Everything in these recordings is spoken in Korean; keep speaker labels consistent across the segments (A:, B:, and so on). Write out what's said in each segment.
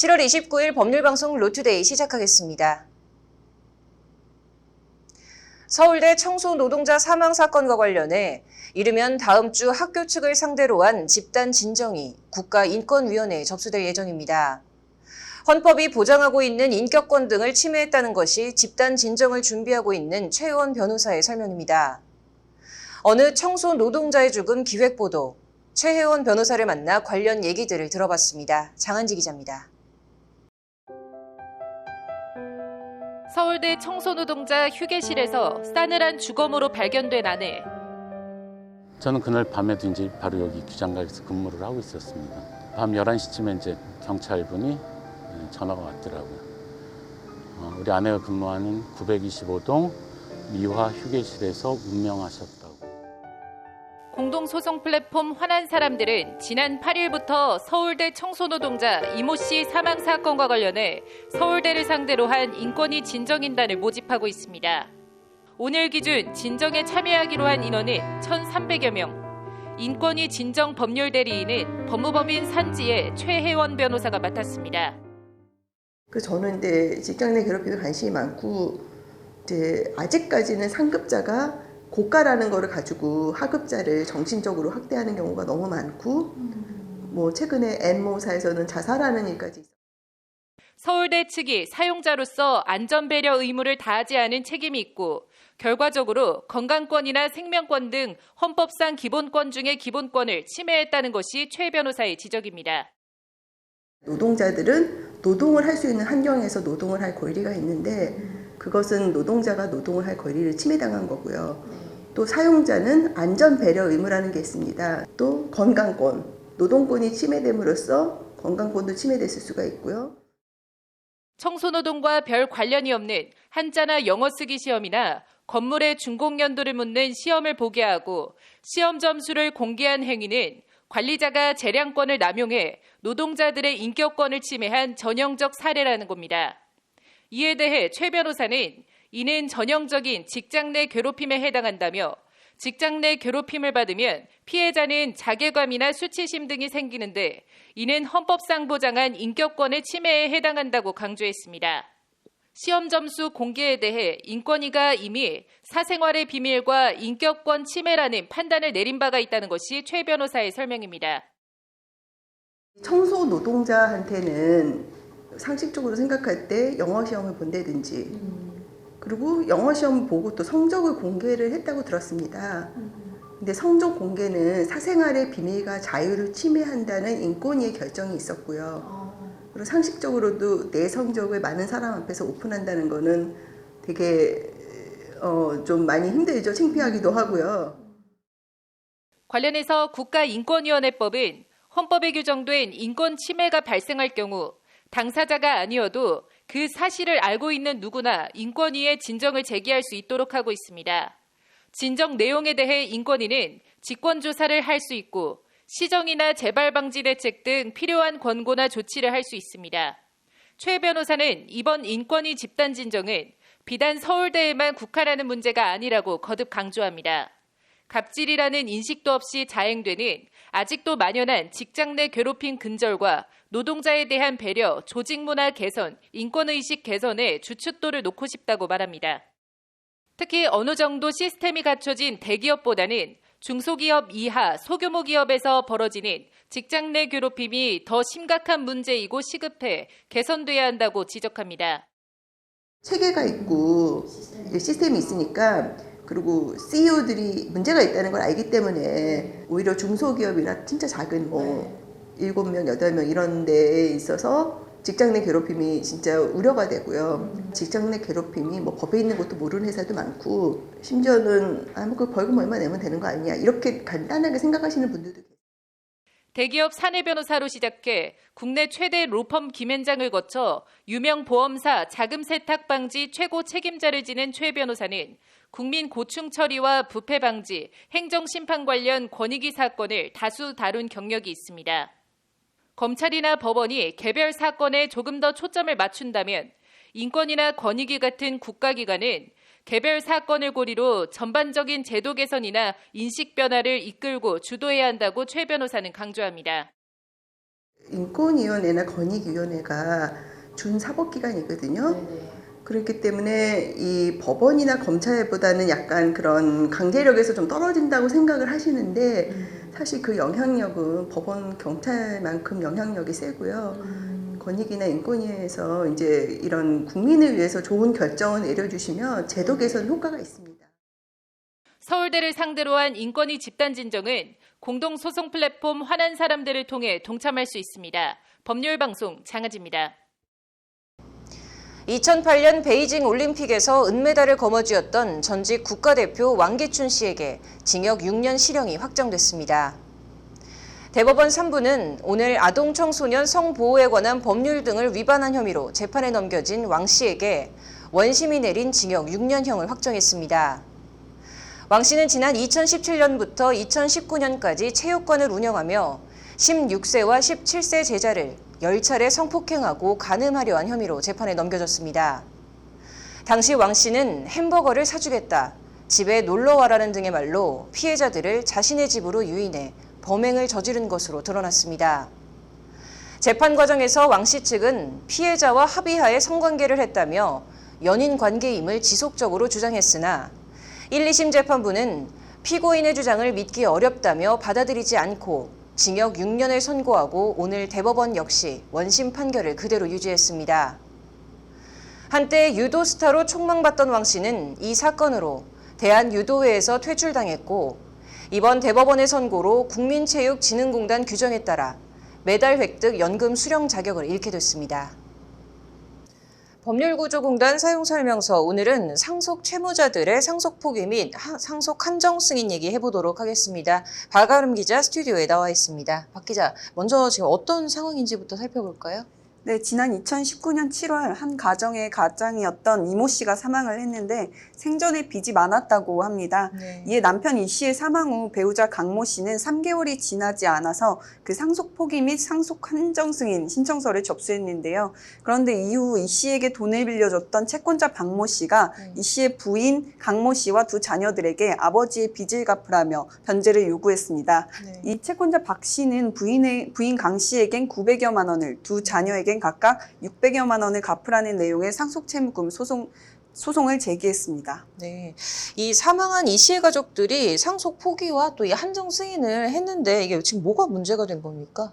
A: 7월 29일 법률방송 로투데이 시작하겠습니다. 서울대 청소 노동자 사망 사건과 관련해 이르면 다음 주 학교 측을 상대로 한 집단 진정이 국가인권위원회에 접수될 예정입니다. 헌법이 보장하고 있는 인격권 등을 침해했다는 것이 집단 진정을 준비하고 있는 최혜원 변호사의 설명입니다. 어느 청소 노동자의 죽음 기획보도, 최혜원 변호사를 만나 관련 얘기들을 들어봤습니다. 장한지 기자입니다.
B: 서울대 청소노동자 휴게실에서 싸늘한 주검으로 발견된 아내.
C: 저는 그날 밤에도 이제 바로 여기 규장각에서 근무를 하고 있었습니다. 밤 11시쯤에 이제 경찰분이 전화가 왔더라고요. 우리 아내가 근무하는 925동 미화 휴게실에서 운명하셨다고.
B: 공동소송 플랫폼 화난 사람들은 지난 8일부터 서울대 청소노동자 이모 씨 사망 사건과 관련해 서울대를 상대로 한 인권위 진정인단을 모집하고 있습니다. 오늘 기준 진정에 참여하기로 한 인원은 1,300여 명. 인권위 진정 법률 대리인은 법무법인 산지의 최혜원 변호사가 맡았습니다.
D: 저는 이제 직장 내 괴롭힘에 관심이 많고, 이제 아직까지는 상급자가 고가라는 거를 가지고 하급자를 정신적으로 학대하는 경우가 너무 많고, 최근에 N모사에서는 자살하는 일까지 있어요.
B: 서울대 측이 사용자로서 안전배려 의무를 다하지 않은 책임이 있고, 결과적으로 건강권이나 생명권 등 헌법상 기본권 중의 기본권을 침해했다는 것이 최 변호사의 지적입니다.
D: 노동자들은 노동을 할 수 있는 환경에서 노동을 할 권리가 있는데, 그것은 노동자가 노동을 할 권리를 침해당한 거고요. 또 사용자는 안전배려 의무라는 게 있습니다. 또 건강권, 노동권이 침해됨으로써 건강권도 침해됐을 수가 있고요.
B: 청소노동과 별 관련이 없는 한자나 영어 쓰기 시험이나 건물의 준공 연도를 묻는 시험을 보게 하고 시험 점수를 공개한 행위는 관리자가 재량권을 남용해 노동자들의 인격권을 침해한 전형적 사례라는 겁니다. 이에 대해 최 변호사는 이는 전형적인 직장 내 괴롭힘에 해당한다며 직장 내 괴롭힘을 받으면 피해자는 자괴감이나 수치심 등이 생기는데 이는 헌법상 보장한 인격권의 침해에 해당한다고 강조했습니다. 시험 점수 공개에 대해 인권위가 이미 사생활의 비밀과 인격권 침해라는 판단을 내린 바가 있다는 것이 최 변호사의 설명입니다.
D: 청소 노동자한테는 상식적으로 생각할 때 영어 시험을 본다든지, 그리고 영어 시험 보고 또 성적을 공개를 했다고 들었습니다. 근데 성적 공개는 사생활의 비밀과 자유를 침해한다는 인권위의 결정이 있었고요. 그리고 상식적으로도 내 성적을 많은 사람 앞에서 오픈한다는 거는 되게 좀 많이 힘들죠. 창피하기도 하고요.
B: 관련해서 국가인권위원회법은 헌법에 규정된 인권 침해가 발생할 경우 당사자가 아니어도 그 사실을 알고 있는 누구나 인권위에 진정을 제기할 수 있도록 하고 있습니다. 진정 내용에 대해 인권위는 직권조사를 할 수 있고 시정이나 재발방지 대책 등 필요한 권고나 조치를 할 수 있습니다. 최 변호사는 이번 인권위 집단 진정은 비단 서울대에만 국한하는 문제가 아니라고 거듭 강조합니다. 갑질이라는 인식도 없이 자행되는 아직도 만연한 직장 내 괴롭힘 근절과 노동자에 대한 배려, 조직 문화 개선, 인권의식 개선에 주춧돌을 놓고 싶다고 말합니다. 특히 어느 정도 시스템이 갖춰진 대기업보다는 중소기업 이하 소규모 기업에서 벌어지는 직장 내 괴롭힘이 더 심각한 문제이고 시급해 개선돼야 한다고 지적합니다.
D: 체계가 있고 시스템이 있으니까, 그리고 CEO들이 문제가 있다는 걸 알기 때문에 오히려 중소기업이나 진짜 작은 7명, 8명 이런 데에 있어서 직장 내 괴롭힘이 진짜 우려가 되고요. 직장 내 괴롭힘이 법에 있는 것도 모르는 회사도 많고, 심지어는 그 벌금 얼마 내면 되는 거 아니냐, 이렇게 간단하게 생각하시는 분들도 계세요.
B: 대기업 사내 변호사로 시작해 국내 최대 로펌 김앤장을 거쳐 유명 보험사 자금 세탁 방지 최고 책임자를 지낸 최 변호사는 국민 고충 처리와 부패 방지, 행정 심판 관련 권익위 사건을 다수 다룬 경력이 있습니다. 검찰이나 법원이 개별 사건에 조금 더 초점을 맞춘다면 인권이나 권익위 같은 국가기관은 개별 사건을 고리로 전반적인 제도 개선이나 인식 변화를 이끌고 주도해야 한다고 최 변호사는 강조합니다.
D: 인권위원회나 권익위원회가 준사법기관이거든요. 그렇기 때문에 이 법원이나 검찰보다는 약간 그런 강제력에서 좀 떨어진다고 생각을 하시는데 사실 그 영향력은 법원, 경찰만큼 영향력이 세고요. 권익이나 인권위에서 이제 이런 국민을 위해서 좋은 결정을 내려주시면 제도 개선 효과가 있습니다.
B: 서울대를 상대로 한 인권위 집단 진정은 공동소송 플랫폼 화난 사람들을 통해 동참할 수 있습니다. 법률방송 장하지입니다.
A: 2008년 베이징 올림픽에서 은메달을 거머쥐었던 전직 국가대표 왕기춘 씨에게 징역 6년 실형이 확정됐습니다. 대법원 3부는 오늘 아동 청소년 성보호에 관한 법률 등을 위반한 혐의로 재판에 넘겨진 왕 씨에게 원심이 내린 징역 6년형을 확정했습니다. 왕 씨는 지난 2017년부터 2019년까지 체육관을 운영하며 16세와 17세 제자를 10차례 성폭행하고 간음하려 한 혐의로 재판에 넘겨졌습니다. 당시 왕 씨는 햄버거를 사주겠다, 집에 놀러와라는 등의 말로 피해자들을 자신의 집으로 유인해 범행을 저지른 것으로 드러났습니다. 재판 과정에서 왕 씨 측은 피해자와 합의하에 성관계를 했다며 연인 관계임을 지속적으로 주장했으나 1, 2심 재판부는 피고인의 주장을 믿기 어렵다며 받아들이지 않고 징역 6년을 선고하고 오늘 대법원 역시 원심 판결을 그대로 유지했습니다. 한때 유도 스타로 촉망받던 왕 씨는 이 사건으로 대한유도회에서 퇴출당했고 이번 대법원의 선고로 국민체육진흥공단 규정에 따라 메달 획득 연금 수령 자격을 잃게 됐습니다. 법률구조공단 사용설명서, 오늘은 상속 채무자들의 상속 포기 및 상속 한정 승인 얘기 해보도록 하겠습니다. 박아름 기자 스튜디오에 나와 있습니다. 박 기자, 먼저 지금 어떤 상황인지부터 살펴볼까요?
E: 네, 지난 2019년 7월 한 가정의 가장이었던 이모 씨가 사망을 했는데 생전에 빚이 많았다고 합니다.
A: 네.
E: 이에 남편 이 씨의 사망 후 배우자 강모 씨는 3개월이 지나지 않아서 그 상속 포기 및 상속 한정 승인 신청서를 접수했는데요. 그런데 이후 이 씨에게 돈을 빌려줬던 채권자 박모 씨가 이 씨의 부인 강모 씨와 두 자녀들에게 아버지의 빚을 갚으라며 변제를 요구했습니다.
A: 네.
E: 이 채권자 박 씨는 부인 강 씨에겐 900여만 원을, 두 자녀에겐 각각 600여만 원을 갚으라는 내용의 상속채무금 소송을 제기했습니다.
A: 네, 이 사망한 이 씨의 가족들이 상속 포기와 또 이 한정 승인을 했는데 이게 지금 뭐가 문제가 된 겁니까?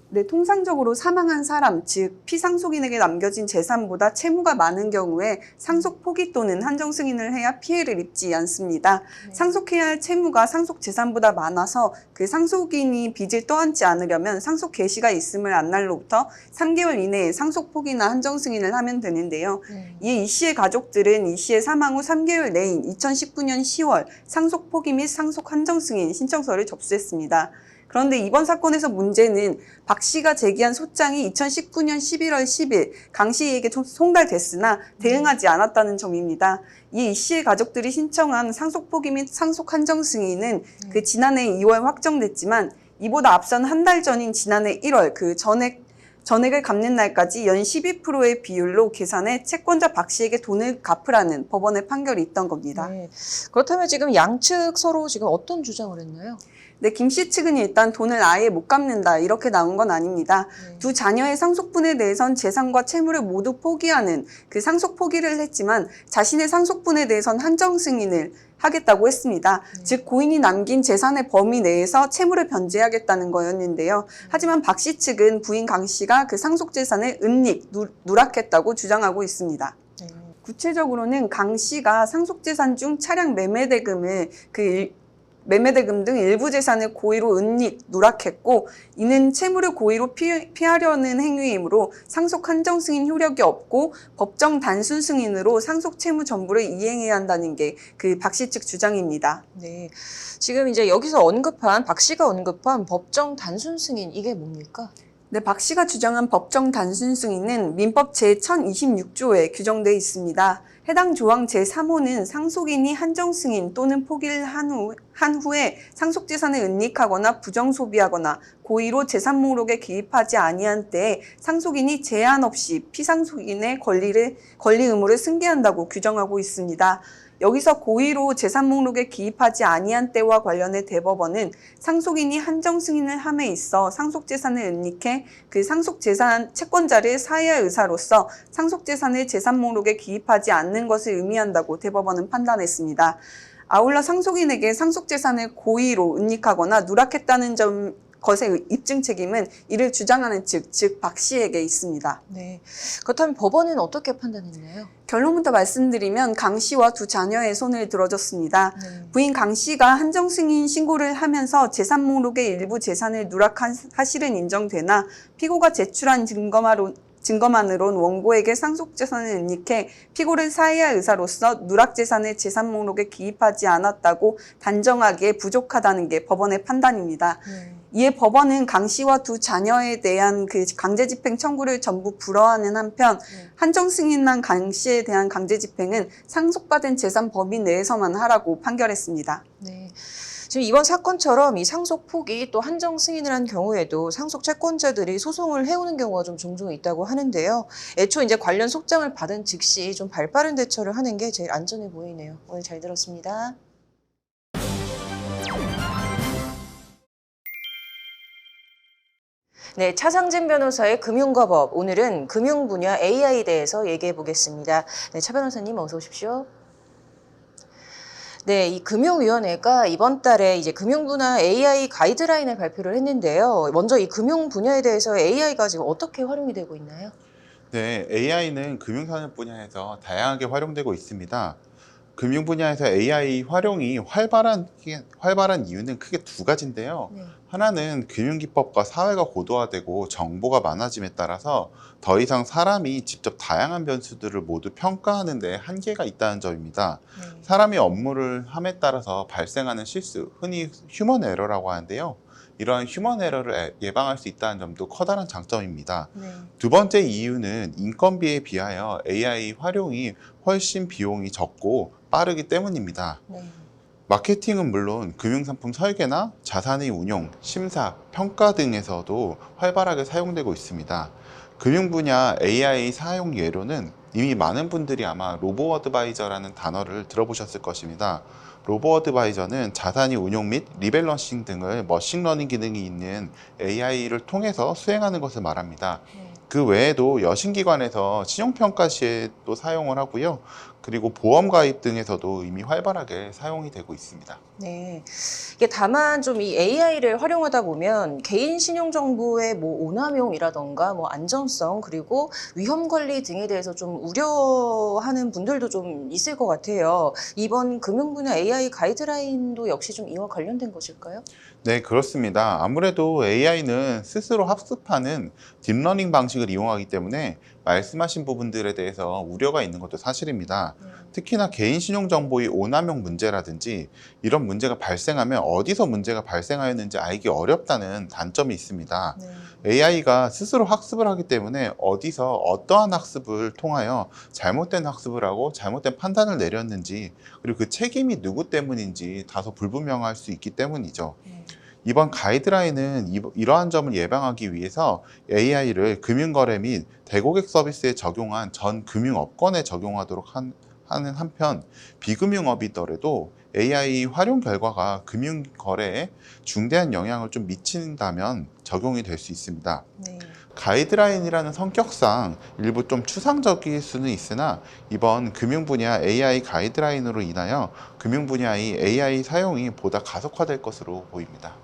E: 네, 통상적으로 사망한 사람, 즉 피상속인에게 남겨진 재산보다 채무가 많은 경우에 상속 포기 또는 한정 승인을 해야 피해를 입지 않습니다.
A: 네.
E: 상속해야 할 채무가 상속 재산보다 많아서 그 상속인이 빚을 떠안지 않으려면 상속 개시가 있음을 안 날로부터 3개월 이내에 상속 포기나 한정 승인을 하면 되는데요. 이에 이 씨의 가족들은 이 씨의 사망 후 3개월 내인 2019년 10월 상속 포기 및 상속 한정 승인 신청서를 접수했습니다. 그런데 이번 사건에서 문제는 박 씨가 제기한 소장이 2019년 11월 10일 강 씨에게 송달됐으나 대응하지 않았다는 점입니다. 이 씨의 가족들이 신청한 상속 포기 및 상속 한정 승인은 그 지난해 2월 확정됐지만 이보다 앞선 한 달 전인 지난해 1월 그 전액을 갚는 날까지 연 12%의 비율로 계산해 채권자 박 씨에게 돈을 갚으라는 법원의 판결이 있던 겁니다.
A: 네. 그렇다면 지금 양측 서로 지금 어떤 주장을 했나요?
E: 네, 김 씨 측은 일단 돈을 아예 못 갚는다 이렇게 나온 건 아닙니다. 두 자녀의 상속분에 대해선 재산과 채무를 모두 포기하는 그 상속 포기를 했지만 자신의 상속분에 대해선 한정 승인을 하겠다고 했습니다. 즉 고인이 남긴 재산의 범위 내에서 채무를 변제하겠다는 거였는데요. 하지만 박 씨 측은 부인 강 씨가 그 상속 재산을 은닉, 누락했다고 주장하고 있습니다. 구체적으로는 강 씨가 상속 재산 중 차량 매매대금을 매매대금 등 일부 재산을 고의로 은닉, 누락했고 이는 채무를 고의로 피하려는 행위이므로 상속 한정 승인 효력이 없고 법정 단순 승인으로 상속 채무 전부를 이행해야 한다는 게 그 박 씨 측 주장입니다.
A: 네, 지금 이제 여기서 박 씨가 언급한 법정 단순 승인, 이게 뭡니까?
E: 네, 박 씨가 주장한 법정 단순 승인은 민법 제1026조에 규정되어 있습니다. 해당 조항 제3호는 상속인이 한정 승인 또는 포기를 한 후에 상속 재산을 은닉하거나 부정 소비하거나 고의로 재산 목록에 기입하지 아니한 때에 상속인이 제한 없이 피상속인의 권리 의무를 승계한다고 규정하고 있습니다. 여기서 고의로 재산 목록에 기입하지 아니한 때와 관련해 대법원은 상속인이 한정 승인을 함에 있어 상속재산을 은닉해 그 상속재산 채권자를 사유할 의사로서 상속재산을 재산 목록에 기입하지 않는 것을 의미한다고 대법원은 판단했습니다. 아울러 상속인에게 상속재산을 고의로 은닉하거나 누락했다는 것의 입증 책임은 이를 주장하는 측, 즉 박 씨에게 있습니다.
A: 네. 그렇다면 법원은 어떻게 판단했나요?
E: 결론부터 말씀드리면 강 씨와 두 자녀의 손을 들어줬습니다.
A: 네.
E: 부인 강 씨가 한정 승인 신고를 하면서 재산 목록의 일부 재산을 누락한 사실은 인정되나 피고가 제출한 증거만으론 원고에게 상속재산을 은닉해 피고를 사유할 의사로서 누락재산을 재산 목록에 기입하지 않았다고 단정하기에 부족하다는 게 법원의 판단입니다. 이에 법원은 강 씨와 두 자녀에 대한 그 강제집행 청구를 전부 불허하는 한편 한정 승인한 강 씨에 대한 강제집행은 상속받은 재산 범위 내에서만 하라고 판결했습니다.
A: 네. 지금 이번 사건처럼 이 상속 포기 또 한정 승인을 한 경우에도 상속 채권자들이 소송을 해오는 경우가 좀 종종 있다고 하는데요. 애초 이제 관련 속장을 받은 즉시 좀 발빠른 대처를 하는 게 제일 안전해 보이네요. 오늘 잘 들었습니다. 네, 차상진 변호사의 금융과 법. 오늘은 금융 분야 AI에 대해서 얘기해 보겠습니다. 네, 차 변호사님 어서 오십시오. 네, 이 금융위원회가 이번 달에 이제 금융 분야 AI 가이드라인을 발표를 했는데요. 먼저 이 금융 분야에 대해서 AI가 지금 어떻게 활용이 되고 있나요?
F: 네, AI는 금융산업 분야에서 다양하게 활용되고 있습니다. 금융 분야에서 AI 활용이 활발한 이유는 크게 두 가지인데요.
A: 네.
F: 하나는 금융기법과 사회가 고도화되고 정보가 많아짐에 따라서 더 이상 사람이 직접 다양한 변수들을 모두 평가하는 데 한계가 있다는 점입니다.
A: 네.
F: 사람이 업무를 함에 따라서 발생하는 실수, 흔히 휴먼 에러라고 하는데요. 이러한 휴먼 에러를 예방할 수 있다는 점도 커다란 장점입니다.
A: 네.
F: 두 번째 이유는 인건비에 비하여 AI 활용이 훨씬 비용이 적고 빠르기 때문입니다.
A: 네.
F: 마케팅은 물론 금융상품 설계나 자산의 운용, 심사, 평가 등에서도 활발하게 사용되고 있습니다. 금융 분야 AI 사용 예로는 이미 많은 분들이 아마 로보어드바이저라는 단어를 들어보셨을 것입니다. 로보어드바이저는 자산의 운용 및 리밸런싱 등을 머신러닝 기능이 있는 AI를 통해서 수행하는 것을 말합니다.
A: 네.
F: 그 외에도 여신기관에서 신용평가 시에 또 사용을 하고요. 그리고 보험 가입 등에서도 이미 활발하게 사용이 되고 있습니다.
A: 네. 이게 다만 좀 이 AI를 활용하다 보면 개인 신용 정보의 뭐 오남용이라던가 뭐 안전성 그리고 위험 관리 등에 대해서 좀 우려하는 분들도 좀 있을 것 같아요. 이번 금융 분야 AI 가이드라인도 역시 좀 이와 관련된 것일까요?
F: 네, 그렇습니다. 아무래도 AI는 스스로 학습하는 딥러닝 방식을 이용하기 때문에 말씀하신 부분들에 대해서 우려가 있는 것도 사실입니다. 특히나 개인 신용 정보의 오남용 문제라든지 이런 문제가 발생하면 어디서 문제가 발생하였는지 알기 어렵다는 단점이 있습니다.
A: 네.
F: AI가 스스로 학습을 하기 때문에 어디서 어떠한 학습을 통하여 잘못된 학습을 하고 잘못된 판단을 내렸는지 그리고 그 책임이 누구 때문인지 다소 불분명할 수 있기 때문이죠. 이번 가이드라인은 이러한 점을 예방하기 위해서 AI를 금융거래 및 대고객 서비스에 적용한 전 금융업권에 적용하도록 하는 한편 비금융업이더라도 AI 활용 결과가 금융거래에 중대한 영향을 좀 미친다면 적용이 될 수 있습니다.
A: 네.
F: 가이드라인이라는 성격상 일부 좀 추상적일 수는 있으나 이번 금융 분야 AI 가이드라인으로 인하여 금융 분야의 AI 사용이 보다 가속화될 것으로 보입니다.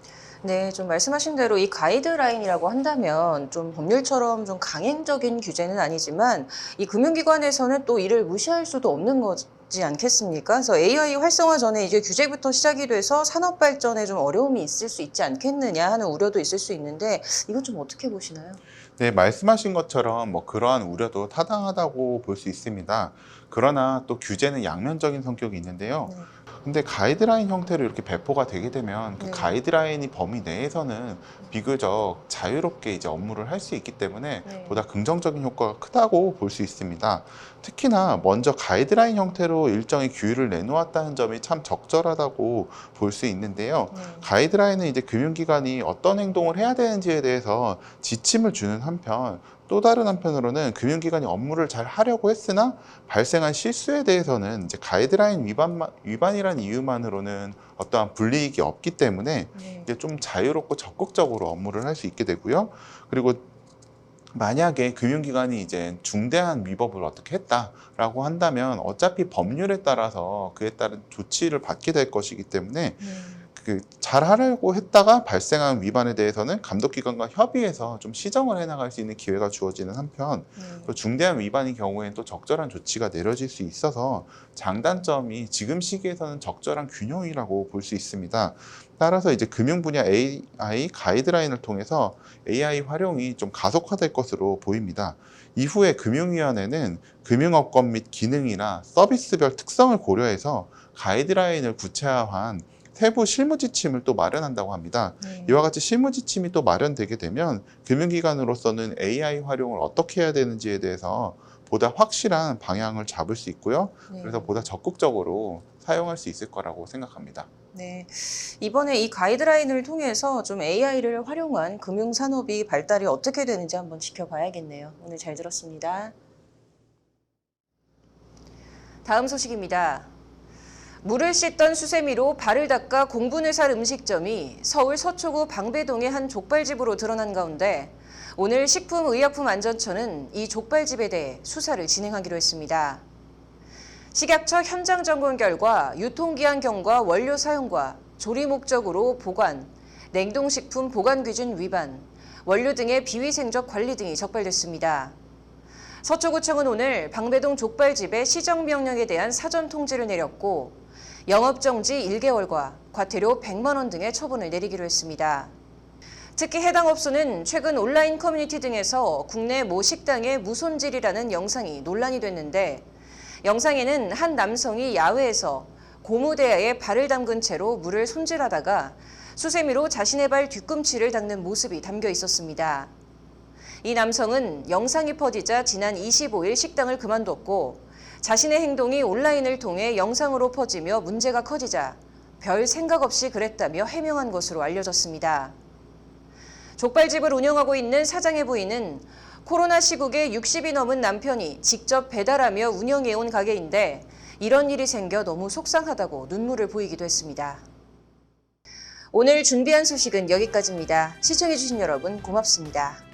A: 네, 좀 말씀하신 대로 이 가이드라인이라고 한다면 좀 법률처럼 좀 강행적인 규제는 아니지만 이 금융기관에서는 또 이를 무시할 수도 없는 거지 않겠습니까? 그래서 AI 활성화 전에 이제 규제부터 시작이 돼서 산업 발전에 좀 어려움이 있을 수 있지 않겠느냐 하는 우려도 있을 수 있는데 이건 좀 어떻게 보시나요?
F: 네, 말씀하신 것처럼 그러한 우려도 타당하다고 볼 수 있습니다. 그러나 또 규제는 양면적인 성격이 있는데요.
A: 네.
F: 근데 가이드라인 형태로 이렇게 배포가 되게 되면 그
A: 네.
F: 가이드라인이 범위 내에서는 비교적 자유롭게 이제 업무를 할 수 있기 때문에
A: 네.
F: 보다 긍정적인 효과가 크다고 볼 수 있습니다. 특히나 먼저 가이드라인 형태로 일정의 규율을 내놓았다는 점이 참 적절하다고 볼 수 있는데요.
A: 네.
F: 가이드라인은 이제 금융기관이 어떤 행동을 해야 되는지에 대해서 지침을 주는 한편 또 다른 한편으로는 금융기관이 업무를 잘 하려고 했으나 발생한 실수에 대해서는 이제 가이드라인 위반이라는 이유만으로는 어떠한 불이익이 없기 때문에 이제 좀 자유롭고 적극적으로 업무를 할 수 있게 되고요. 그리고 만약에 금융기관이 이제 중대한 위법을 어떻게 했다라고 한다면 어차피 법률에 따라서 그에 따른 조치를 받게 될 것이기 때문에 잘 하려고 했다가 발생한 위반에 대해서는 감독기관과 협의해서 좀 시정을 해나갈 수 있는 기회가 주어지는 한편 또 중대한 위반인 경우에는 또 적절한 조치가 내려질 수 있어서 장단점이 지금 시기에서는 적절한 균형이라고 볼 수 있습니다. 따라서 이제 금융 분야 AI 가이드라인을 통해서 AI 활용이 좀 가속화될 것으로 보입니다. 이후에 금융위원회는 금융업권 및 기능이나 서비스별 특성을 고려해서 가이드라인을 구체화한 세부 실무 지침을 또 마련한다고 합니다. 이와 같이 실무 지침이 또 마련되게 되면 금융기관으로서는 AI 활용을 어떻게 해야 되는지에 대해서 보다 확실한 방향을 잡을 수 있고요. 그래서 보다 적극적으로 사용할 수 있을 거라고 생각합니다.
A: 네, 이번에 이 가이드라인을 통해서 좀 AI를 활용한 금융산업이 발달이 어떻게 되는지 한번 지켜봐야겠네요. 오늘 잘 들었습니다. 다음 소식입니다. 물을 씻던 수세미로 발을 닦아 공분을 살 음식점이 서울 서초구 방배동의 한 족발집으로 드러난 가운데 오늘 식품의약품안전처는 이 족발집에 대해 수사를 진행하기로 했습니다. 식약처 현장 점검 결과 유통기한 경과 원료 사용과 조리 목적으로 보관, 냉동식품 보관 기준 위반, 원료 등의 비위생적 관리 등이 적발됐습니다. 서초구청은 오늘 방배동 족발집의 시정명령에 대한 사전 통지를 내렸고 영업정지 1개월과 과태료 100만 원 등의 처분을 내리기로 했습니다. 특히 해당 업소는 최근 온라인 커뮤니티 등에서 국내 모 식당의 무손질이라는 영상이 논란이 됐는데 영상에는 한 남성이 야외에서 고무대야에 발을 담근 채로 물을 손질하다가 수세미로 자신의 발 뒤꿈치를 닦는 모습이 담겨 있었습니다. 이 남성은 영상이 퍼지자 지난 25일 식당을 그만뒀고 자신의 행동이 온라인을 통해 영상으로 퍼지며 문제가 커지자 별 생각 없이 그랬다며 해명한 것으로 알려졌습니다. 족발집을 운영하고 있는 사장의 부인은 코로나 시국에 60이 넘은 남편이 직접 배달하며 운영해온 가게인데 이런 일이 생겨 너무 속상하다고 눈물을 보이기도 했습니다. 오늘 준비한 소식은 여기까지입니다. 시청해주신 여러분 고맙습니다.